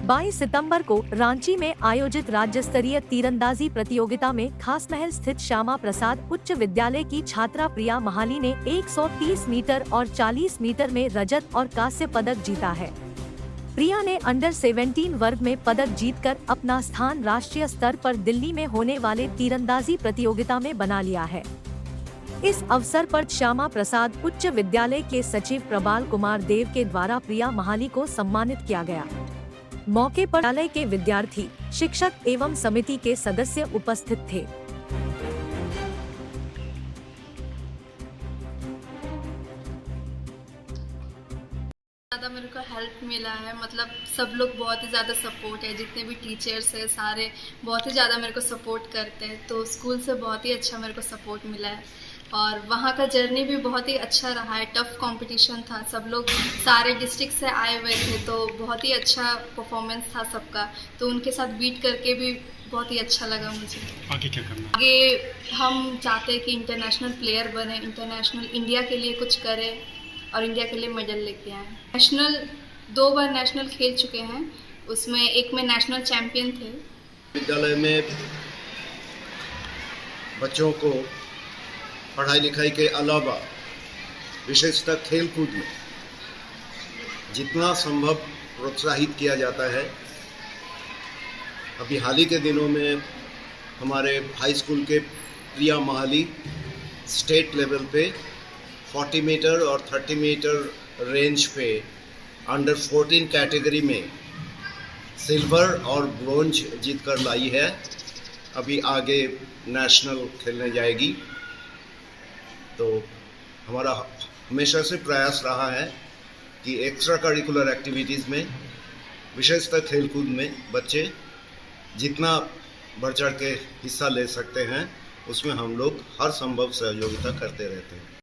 22 सितंबर को रांची में आयोजित राज्य स्तरीय तीरंदाजी प्रतियोगिता में खासमहल स्थित श्यामा प्रसाद उच्च विद्यालय की छात्रा प्रिया महाली ने 130 मीटर और 40 मीटर में रजत और कांस्य पदक जीता है। प्रिया ने अंडर 17 वर्ग में पदक जीतकर अपना स्थान राष्ट्रीय स्तर पर दिल्ली में होने वाले तीरंदाजी प्रतियोगिता में बना लिया है। इस अवसर पर श्यामा प्रसाद उच्च विद्यालय के सचिव प्रबाल कुमार देव के द्वारा प्रिया महाली को सम्मानित किया गया। मौके पर विद्यालय के विद्यार्थी, शिक्षक एवं समिति के सदस्य उपस्थित थे। ज़्यादा मेरे को हेल्प मिला है, मतलब सब लोग बहुत ही ज़्यादा सपोर्ट है, जितने भी टीचर्स हैं सारे बहुत ही ज़्यादा मेरे को सपोर्ट करते हैं, तो स्कूल से बहुत ही अच्छा मेरे को सपोर्ट मिला है। और वहाँ का जर्नी भी बहुत ही अच्छा रहा है, टफ कंपटीशन था, सब लोग सारे डिस्ट्रिक्ट से आए हुए थे, तो बहुत ही अच्छा परफॉर्मेंस था सबका, तो उनके साथ बीट करके भी बहुत ही अच्छा लगा मुझे। आगे क्या करना? आगे हम चाहते हैं कि इंटरनेशनल प्लेयर बने, इंटरनेशनल इंडिया के लिए कुछ करें और इंडिया के लिए मेडल लेके आए। नेशनल 2 बार नेशनल खेल चुके हैं, उसमें एक में नेशनल चैंपियन थे। विद्यालय में बच्चों को पढ़ाई लिखाई के अलावा विशेषतः खेल कूद में जितना संभव प्रोत्साहित किया जाता है। अभी हाल ही के दिनों में हमारे हाई स्कूल के प्रिया महाली स्टेट लेवल पे 40 मीटर और 30 मीटर रेंज पे अंडर 14 कैटेगरी में सिल्वर और ब्रोंज जीतकर लाई है। अभी आगे नेशनल खेलने जाएगी। तो हमारा हमेशा से प्रयास रहा है कि एक्स्ट्रा करिकुलर एक्टिविटीज़ में, विशेषतः खेलकूद में बच्चे जितना बढ़ चढ़ के हिस्सा ले सकते हैं, उसमें हम लोग हर संभव सहयोगिता करते रहते हैं।